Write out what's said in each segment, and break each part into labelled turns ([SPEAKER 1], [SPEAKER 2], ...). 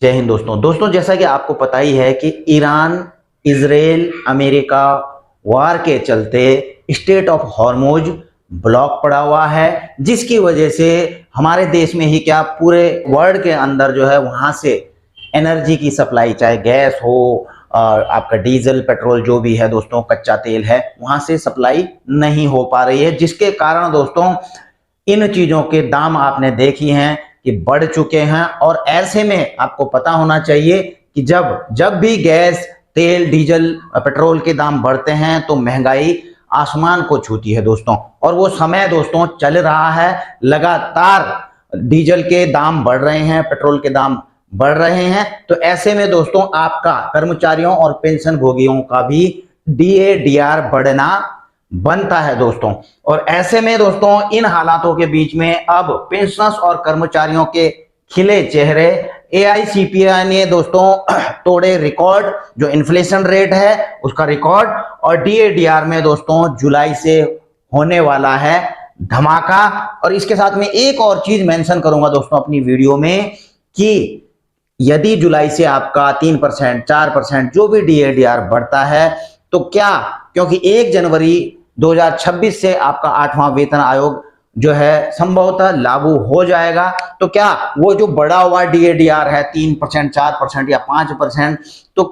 [SPEAKER 1] जय हिंद दोस्तों। जैसा कि आपको पता ही है कि ईरान, इजराइल, अमेरिका वार के चलते स्टेट ऑफ हॉर्मुज ब्लॉक पड़ा हुआ है, जिसकी वजह से हमारे देश में ही क्या पूरे वर्ल्ड के अंदर जो है वहां से एनर्जी की सप्लाई, चाहे गैस हो और आपका डीजल पेट्रोल जो भी है दोस्तों, कच्चा तेल है, वहां से सप्लाई नहीं हो पा रही है, जिसके कारण दोस्तों इन चीजों के दाम आपने देखी हैं कि बढ़ चुके हैं। और ऐसे में आपको पता होना चाहिए कि जब जब भी गैस, तेल, डीजल, पेट्रोल के दाम बढ़ते हैं तो महंगाई आसमान को छूती है दोस्तों। और वो समय दोस्तों चल रहा है, लगातार डीजल के दाम बढ़ रहे हैं, पेट्रोल के दाम बढ़ रहे हैं। तो ऐसे में दोस्तों आपका कर्मचारियों और पेंशन भोगियों का भी डीए-डीआर बढ़ना बनता है दोस्तों। और ऐसे में दोस्तों इन हालातों के बीच में अब पेंशनर्स और कर्मचारियों के खिले चेहरे, एआईसीपीआई ने दोस्तों तोड़े रिकॉर्ड, जो इन्फ्लेशन रेट है उसका रिकॉर्ड। और डीएडीआर में दोस्तों जुलाई से होने वाला है धमाका। और इसके साथ में एक और चीज मेंशन करूंगा दोस्तों अपनी वीडियो में कि यदि जुलाई से आपका 3%, 4% जो भी डीएडीआर बढ़ता है तो क्या, क्योंकि 1 जनवरी 2026 से आपका 8वां वेतन आयोग जो है संभवतः लागू हो जाएगा, तो क्या वो जो बढ़ा हुआ डीएडीआर है 3%, 4% या 5%, तो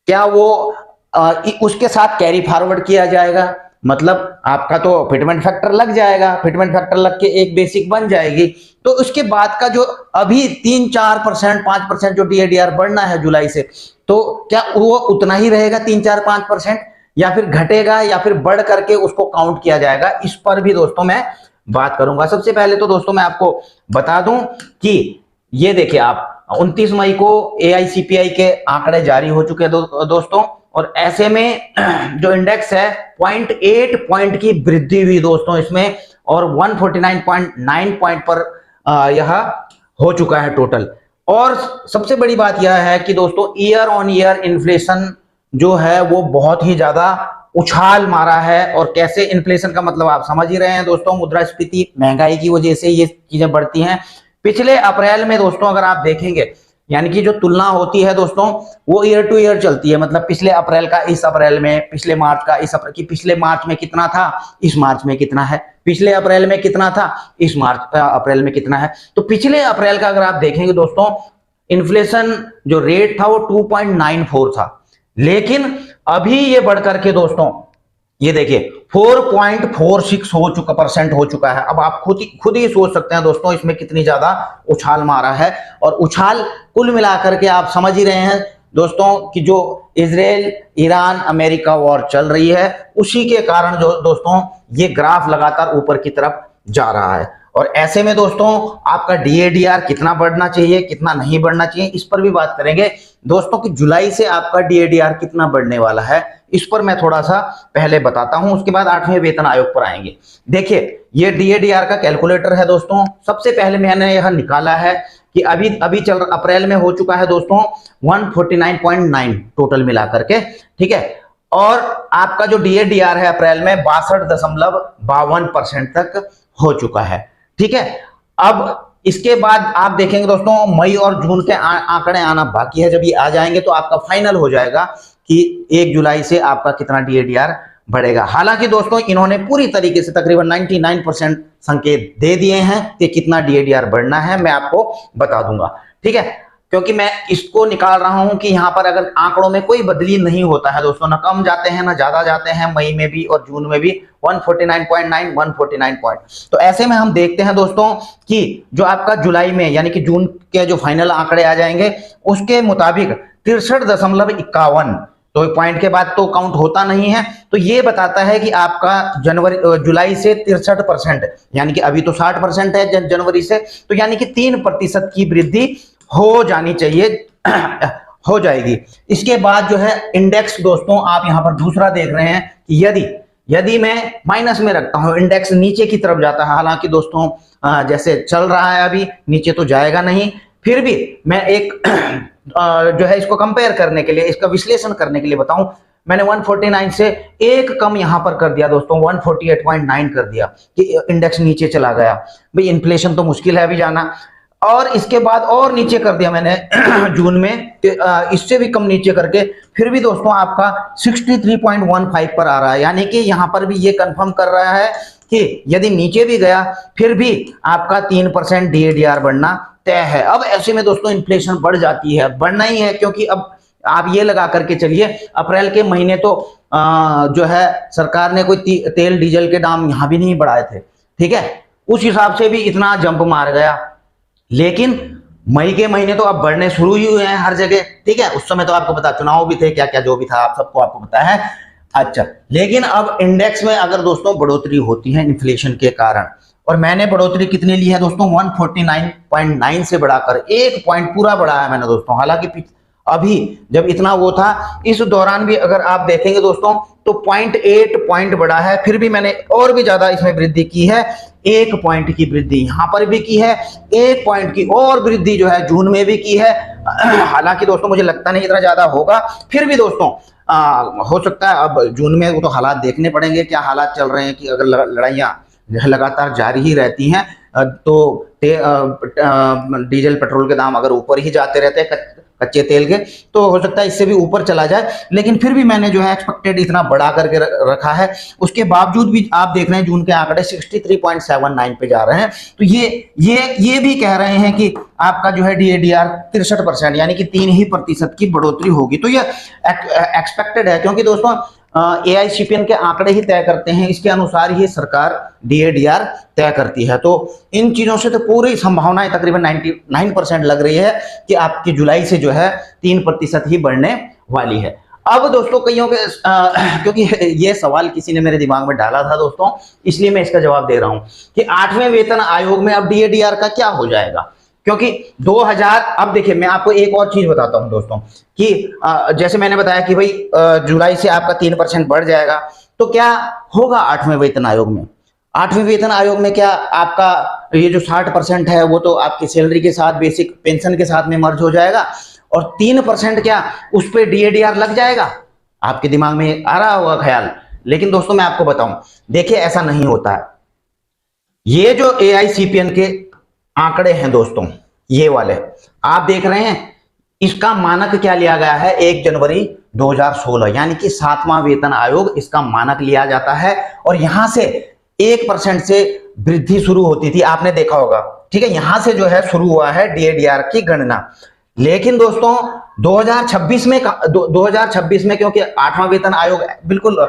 [SPEAKER 1] क्या वो उसके साथ कैरी फॉरवर्ड किया जाएगा? मतलब आपका तो फिटमेंट फैक्टर लग जाएगा, फिटमेंट फैक्टर लग के एक बेसिक बन जाएगी, तो उसके बाद का जो अभी 3-4%, 5% जो डीएडीआर बढ़ना है जुलाई से, तो क्या वो उतना ही रहेगा 3-4-5%, या फिर घटेगा, या फिर बढ़ करके उसको काउंट किया जाएगा? इस पर भी दोस्तों मैं बात करूंगा। सबसे पहले तो दोस्तों मैं आपको बता दूं कि ये देखिए, आप 29 मई को एआईसीपीआई के आंकड़े जारी हो चुके हैं दोस्तों। और ऐसे में जो इंडेक्स है 0.8 पॉइंट की वृद्धि हुई दोस्तों इसमें, और 149.9 पॉइंट पर यह हो चुका है टोटल। और सबसे बड़ी बात यह है कि दोस्तों ईयर ऑन ईयर इन्फ्लेशन जो है वो बहुत ही ज्यादा उछाल मारा है। और कैसे इन्फ्लेशन का मतलब आप समझ ही रहे हैं दोस्तों, मुद्रास्फीति, महंगाई की वजह से ये चीजें बढ़ती हैं। पिछले अप्रैल में दोस्तों अगर आप देखेंगे, यानी कि जो तुलना होती है दोस्तों वो ईयर टू ईयर चलती है, मतलब पिछले अप्रैल का इस अप्रैल में, पिछले मार्च का इस अप्रैल की, पिछले मार्च में कितना था, इस मार्च में कितना है, पिछले अप्रैल में कितना था, इस मार्च अप्रैल में कितना है। तो पिछले अप्रैल का अगर आप देखेंगे दोस्तों, इन्फ्लेशन जो रेट था वो 2.94 था, लेकिन अभी ये बढ़ करके दोस्तों ये देखिए 4.46 हो चुका परसेंट हो चुका है। अब आप खुद ही सोच सकते हैं दोस्तों इसमें कितनी ज्यादा उछाल मारा है। और उछाल कुल मिलाकर के आप समझ ही रहे हैं दोस्तों कि जो इजराइल, ईरान, अमेरिका वॉर चल रही है, उसी के कारण जो दोस्तों ये ग्राफ लगातार ऊपर की तरफ जा रहा है। और ऐसे में दोस्तों आपका डीएडीआर कितना बढ़ना चाहिए, कितना नहीं बढ़ना चाहिए, इस पर भी बात करेंगे दोस्तों कि जुलाई से आपका डीएडीआर कितना बढ़ने वाला है, इस पर मैं थोड़ा सा पहले बताता हूं, उसके बाद 8वें वेतन आयोग पर आएंगे। देखिए ये डीएडीआर का कैलकुलेटर है दोस्तों। सबसे पहले मैंने यह निकाला है कि अभी चल अप्रैल में हो चुका है दोस्तों 149.9 टोटल मिला करके, ठीक है। और आपका जो डीएडीआर है अप्रैल में 62.52% तक हो चुका है, ठीक है। अब इसके बाद आप देखेंगे दोस्तों मई और जून के आंकड़े आना बाकी है, जब ये आ जाएंगे तो आपका फाइनल हो जाएगा कि 1 जुलाई से आपका कितना डीएडीआर बढ़ेगा। हालांकि दोस्तों इन्होंने पूरी तरीके से तकरीबन 99% संकेत दे दिए हैं कि कितना डीएडीआर बढ़ना है, मैं आपको बता दूंगा, ठीक है। क्योंकि मैं इसको निकाल रहा हूं कि यहां पर अगर आंकड़ों में कोई बदली नहीं होता है दोस्तों, ना कम जाते हैं ना ज्यादा जाते हैं, मई में भी और जून में भी 149.9, 149 पॉइंट। तो ऐसे में हम देखते हैं दोस्तों कि जो आपका जुलाई में यानी कि जून के जो फाइनल आंकड़े आ जाएंगे उसके मुताबिक 63.51, तो पॉइंट के बाद तो काउंट होता नहीं है, तो ये बताता है कि आपका जुलाई से 63%, यानी कि अभी तो 60% है जनवरी से, तो यानी कि 3% की वृद्धि हो जानी चाहिए, हो जाएगी। इसके बाद जो है इंडेक्स दोस्तों, आप यहां पर दूसरा देख रहे हैं कि यदि मैं माइनस में रखता हूं, इंडेक्स नीचे की तरफ जाता है। हालांकि दोस्तों जैसे चल रहा है अभी नीचे तो जाएगा नहीं, फिर भी मैं एक जो है इसको कंपेयर करने के लिए, इसका विश्लेषण करने के लिए बताऊं, मैंने 149 से एक कम यहां पर कर दिया दोस्तों, 148.9 कर दिया कि इंडेक्स नीचे चला गया। भाई इन्फ्लेशन तो मुश्किल है अभी जाना। और इसके बाद और नीचे कर दिया मैंने जून में, इससे भी कम नीचे करके फिर भी दोस्तों आपका 63.15 पर आ रहा है। यानी कि यहां पर भी ये कंफर्म कर रहा है कि यदि नीचे भी गया फिर भी आपका 3% DADR बढ़ना तय है। अब ऐसे में दोस्तों इन्फ्लेशन बढ़ जाती है, बढ़ना ही है, क्योंकि अब आप ये लगा करके चलिए अप्रैल के महीने तो जो है सरकार ने कोई तेल डीजल के दाम यहां भी नहीं बढ़ाए थे, ठीक है, उस हिसाब से भी इतना जंप मार गया। लेकिन मई के महीने तो अब बढ़ने शुरू ही हुए हैं हर जगह, ठीक है। उस समय तो आपको पता चुनाव भी थे, क्या क्या जो भी था आप सबको आपको पता है। अच्छा, लेकिन अब इंडेक्स में अगर दोस्तों बढ़ोतरी होती है इन्फ्लेशन के कारण, और मैंने बढ़ोतरी कितनी ली है दोस्तों, 149.9 से बढ़ाकर 1 पॉइंट पूरा बढ़ाया है मैंने दोस्तों। हालांकि अभी जब इतना वो था, इस दौरान भी अगर आप देखेंगे दोस्तों तो 0.8 पॉइंट बढ़ा है, फिर भी मैंने और भी ज्यादा इसमें वृद्धि की है, 1 पॉइंट की वृद्धि यहां पर भी की है, 1 पॉइंट की और वृद्धि जो है जून में भी की है। हालांकि दोस्तों मुझे लगता नहीं इतना ज्यादा होगा, फिर भी दोस्तों हो सकता है अब जून में वो तो हालात देखने पड़ेंगे, क्या हालात चल रहे हैं, कि अगर लड़ाइयां लगातार जारी ही रहती हैं तो डीजल पेट्रोल के दाम अगर ऊपर ही जाते रहते हैं कच्चे तेल के, तो हो सकता है इससे भी ऊपर चला जाए। लेकिन फिर भी मैंने जो है एक्सपेक्टेड इतना बढ़ा करके रखा है, उसके बावजूद भी आप देख रहे हैं जून के आंकड़े 63.79 पे जा रहे हैं। तो ये भी कह रहे हैं कि आपका जो है DADR 63% यानी कि 3% की बढ़ोतरी होगी। तो ये एक्सपेक्टेड है, क्योंकि दोस्तों AICPN के आंकड़े ही तय करते हैं, इसके अनुसार ही सरकार DADR तय करती है। तो इन चीजों से तो पूरी संभावनाएं तकरीबन 99% लग रही है कि आपकी जुलाई से जो है 3% ही बढ़ने वाली है। अब दोस्तों कईयों के क्योंकि ये सवाल किसी ने मेरे दिमाग में डाला था दोस्तों, इसलिए मैं इसका जवाब दे रहा हूं कि 8वें वेतन आयोग में अब DADR का क्या हो जाएगा। क्योंकि 2000, अब देखिए मैं आपको एक और चीज बताता हूं दोस्तों कि जैसे मैंने बताया कि भाई जुलाई से आपका 3% बढ़ जाएगा, तो क्या होगा 8वें वेतन आयोग में। 8वें वेतन आयोग में क्या आपका ये जो 60% है वो तो आपकी सैलरी के साथ बेसिक पेंशन के साथ में मर्ज हो जाएगा, और 3% क्या उस पर DADR लग जाएगा। आपके दिमाग में आ रहा होगा ख्याल, लेकिन दोस्तों मैं आपको बताऊं, देखिए ऐसा नहीं होता है। ये जो AICPN के आंकड़े हैं दोस्तों, ये वाले आप देख रहे हैं, इसका मानक क्या लिया गया है, 1 जनवरी 2016, यानी कि 7वां वेतन आयोग इसका मानक लिया जाता है। और यहां से 1% से वृद्धि शुरू होती थी, आपने देखा होगा, ठीक है, यहां से जो है शुरू हुआ है DADR की गणना। लेकिन दोस्तों 2026 में क्योंकि 8वां वेतन आयोग बिल्कुल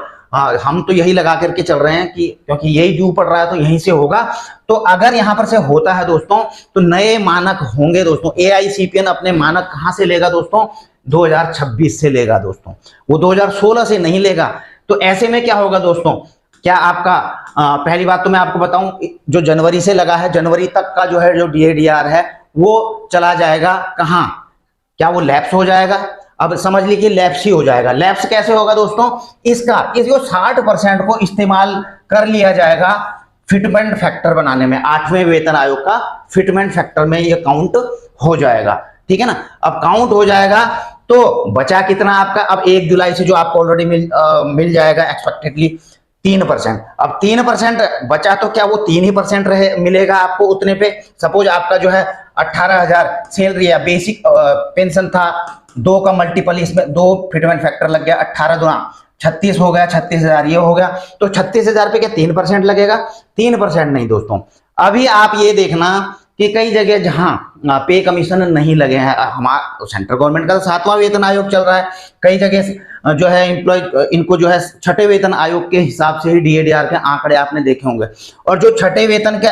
[SPEAKER 1] हम तो यही लगा करके चल रहे हैं कि क्योंकि यही ड्यू पड़ रहा है तो यहीं से होगा। तो अगर यहां पर से होता है दोस्तों तो नए मानक होंगे दोस्तों। AICPN अपने मानक कहां से लेगा दोस्तों, 2026 से लेगा दोस्तों, वो 2016 से नहीं लेगा। तो ऐसे में क्या होगा दोस्तों, क्या आपका पहली बात तो मैं आपको बताऊं, जो जनवरी से लगा है, जनवरी तक का जो है जो DADR है वो चला जाएगा कहां, क्या वो लैप्स हो जाएगा। अब समझ लीजिए लैप्स ही हो जाएगा। लैप्स कैसे होगा दोस्तों, इसको 60% को इस्तेमाल कर लिया जाएगा फिटमेंट फैक्टर बनाने में। 8वें वेतन आयोग का फिटमेंट फैक्टर में ये काउंट हो जाएगा, ठीक है ना। अब काउंट हो जाएगा तो बचा कितना आपका, अब 1 जुलाई से जो आपको ऑलरेडी मिल जाएगा एक्सपेक्टेडली 3%। अब 3% बचा तो क्या वो 3% मिलेगा आपको उतने पे। सपोज आपका जो है 18,000 सैलरी या बेसिक पेंशन था, 2 का मल्टीपल इसमें 2 फिटमेंट फैक्टर लग गया, 18 दूना 36 हो गया, 36,000 ये हो गया। तो 36,000 पे क्या 3% लगेगा, 3% नहीं दोस्तों। अभी आप ये देखना कि कई जगह जहां पे कमीशन नहीं लगे हैं, हमारा सेंट्रल गवर्नमेंट का 7वां वेतन आयोग चल रहा है, कई जगह जो है एम्प्लॉय इनको जो है 6ठे वेतन आयोग के हिसाब से ही DADR के आंकड़े आपने देखे होंगे। और जो 6ठे वेतन के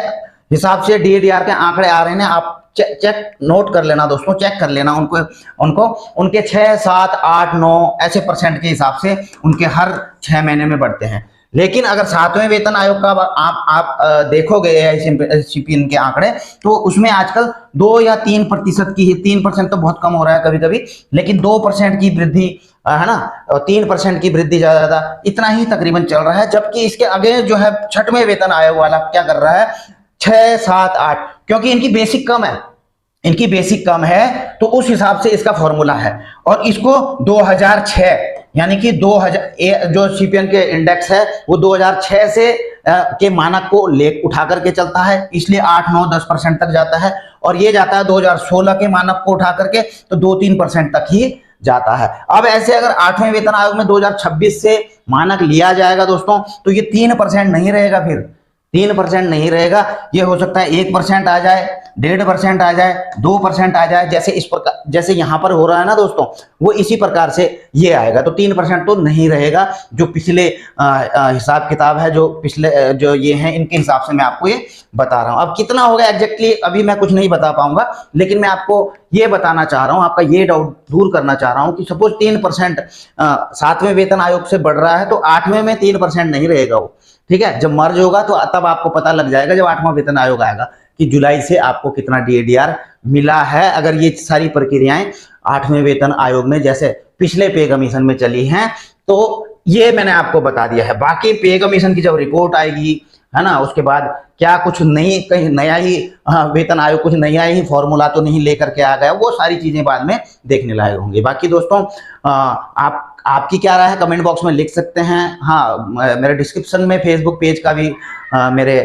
[SPEAKER 1] हिसाब से DADR के आंकड़े आ रहे हैं, आप चेक नोट कर लेना दोस्तों, चेक कर लेना उनको उनके 6, 7, 8, 9 ऐसे परसेंट के हिसाब से उनके हर 6 महीने में बढ़ते हैं। लेकिन अगर 7वें वेतन आयोग का आप देखोगे AICPN के आंकड़े, तो उसमें आजकल 2 या 3% की ही, 3% तो बहुत कम हो रहा है कभी कभी, लेकिन 2% की वृद्धि है ना, 3% की वृद्धि ज्यादा इतना ही तकरीबन चल रहा है। जबकि इसके आगे जो है 6वें वेतन आयोग वाला क्या कर रहा है, 6, 7, 8, क्योंकि इनकी बेसिक कम है, तो उस हिसाब से इसका फॉर्मूला है। और इसको 2006 यानी कि 2000 जो CPN के इंडेक्स है वो 2006 से के मानक को ले उठा करके चलता है, इसलिए 8, 9, 10% तक जाता है। और ये जाता है 2016 के मानक को उठा करके तो 2-3% तक ही जाता है। अब ऐसे अगर 8वें वेतन आयोग में 2026 से मानक लिया जाएगा दोस्तों, तो ये 3% नहीं रहेगा, फिर 3% नहीं रहेगा, ये हो सकता है 1% आ जाए, 1.5% आ जाए, 2% आ जाए, जैसे इस प्रकार, जैसे यहां पर हो रहा है ना दोस्तों, वो इसी प्रकार से ये आएगा। तो 3% तो नहीं रहेगा। जो पिछले हिसाब किताब है, जो पिछले जो ये हैं, इनके हिसाब से मैं आपको ये बता रहा हूं। अब कितना होगा एग्जैक्टली अभी मैं कुछ नहीं बता पाऊंगा, लेकिन मैं आपको ये बताना चाह रहा हूं, आपका ये डाउट दूर करना चाह रहा हूं कि सपोज 3% 7वें वेतन आयोग से बढ़ रहा है, तो 8वें में 3% नहीं रहेगा वो, ठीक है। जब मर्ज होगा तो तब आपको पता लग जाएगा, जब 8वां वेतन आयोग आएगा, कि जुलाई से आपको कितना डीएडीआर मिला है। अगर ये सारी प्रक्रियाएं 8वें वेतन आयोग में जैसे पिछले पे कमीशन में चली हैं, तो ये मैंने आपको बता दिया है। बाकी पे कमीशन की जब रिपोर्ट आएगी, है ना, उसके बाद क्या कुछ नहीं, कहीं नया ही वेतन आयोग कुछ नया ही फॉर्मूला तो नहीं लेकर के आ गया, वो सारी चीजें बाद में देखने लायक होंगी। बाकी दोस्तों आपकी क्या राय है कमेंट बॉक्स में लिख सकते हैं। हाँ, मेरे डिस्क्रिप्शन में फेसबुक पेज का भी मेरे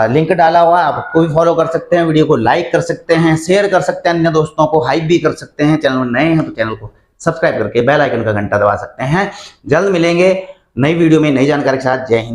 [SPEAKER 1] लिंक डाला हुआ है, आप उसको भी फॉलो कर सकते हैं, वीडियो को लाइक कर सकते हैं, शेयर कर सकते हैं, अन्य दोस्तों को हाइप भी कर सकते हैं। चैनल में नए हैं तो चैनल को सब्सक्राइब करके बेल आइकन का घंटा दबा सकते हैं। जल्द मिलेंगे नई वीडियो में नई जानकारी के साथ। जय हिंद।